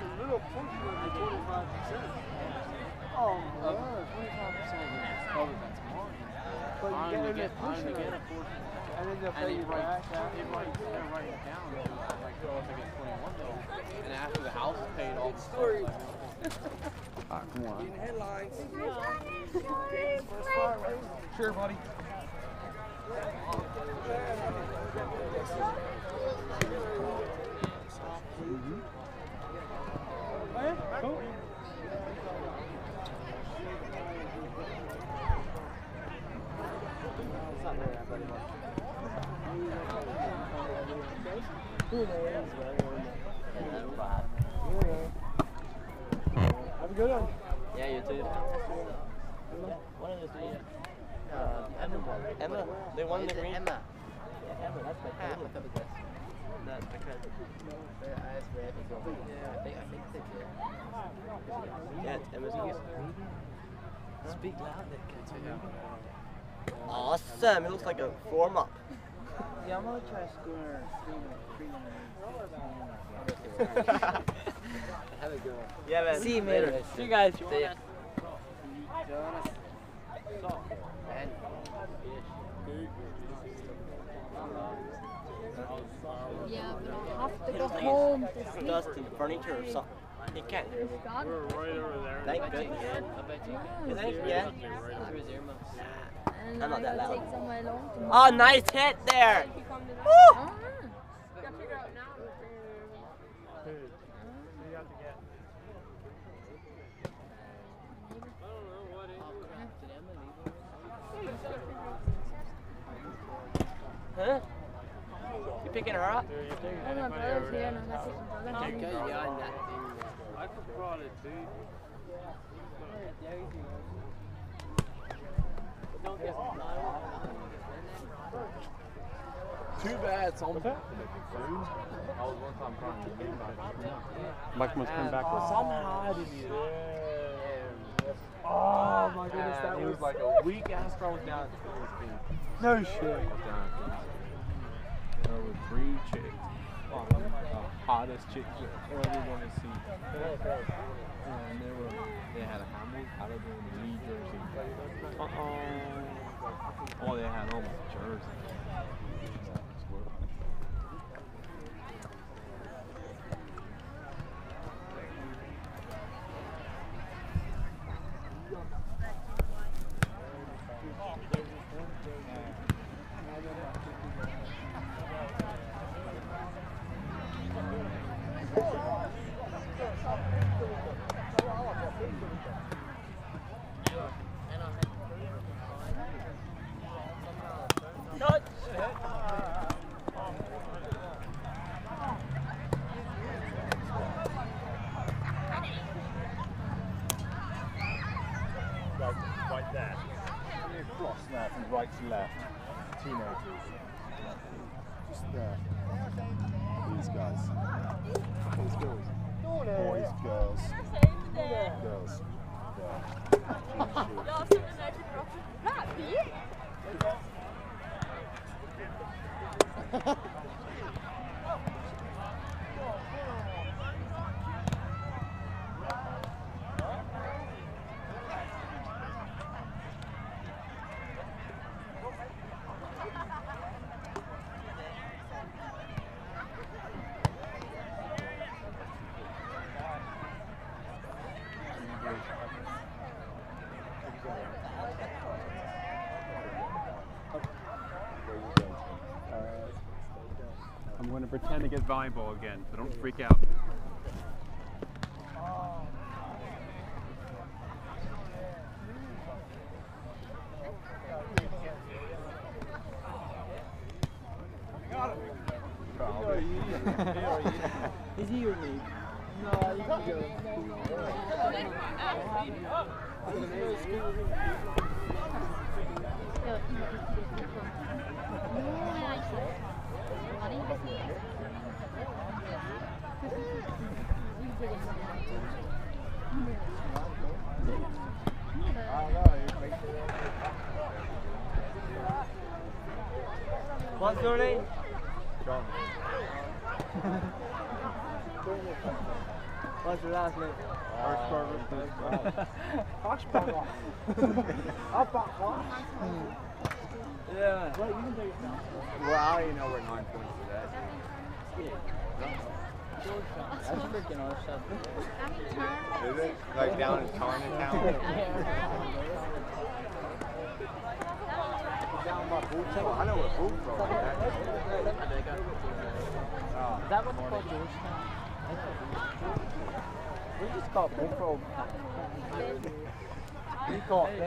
the little portion of the 25%. Oh, no. 25% is probably that's more. But you get in a portion of it. And then they'll pay you back. They're writing it down. Like, oh, if I get 21 though. And after the house is paid, all the story. Alright, come on. In headlines. Sure, buddy. Oh, yeah? Cool. Have a good one. Yeah, you too. One of the three. Emma. They won the green. Emma. Yeah, Emma. That's my favorite. Not because I asked for Emma. Yeah, I think they did. Yeah, it's Emma's house. Speak loudly, kids. Awesome! It looks like a warm up. Yeah, I'm gonna try scoring 3 Have a good one. Yeah, man. See you later. See you guys. See ya. Yeah, but I have to go home to sleep. Dust in the furniture or something. You can't. We're right over there. Thank goodness. You think? Yeah. And I'm not that loud. Take somewhere long to Oh, nice hit there. Woo! Ah. Huh? You picking her up? Oh, my brother's here and I'm not taking brother. Okay, yeah, on that thing. I forgot it, dude. Too bad, son. What's that? I was one time trying to get back. Mike must come back with somehow did you? Oh my goodness, that was like a weak ass throw down to his feet. no shit. There were 3 chicks. The hottest chicks you ever want to see. And they had a Hamilton out of the New Jersey. Oh, they had almost Jersey. Like that. Cross now from right to left. Teenagers. Just there. These guys. These girls. Boys, girls. Girls. I'm going to pretend to get volleyball again, so don't freak out. Is he or me? No, you can go. What's your name? John. What? What's your last name? Hochspargel. Yeah. Well, you can take it now. Well, I already know we're 9 points to that. That's freaking awesome. Is it? Like down in Tarnatown? Down by Boots. Oh, I know where Boots are. Is that what's called Georgetown? We just call Bullfrog. We call it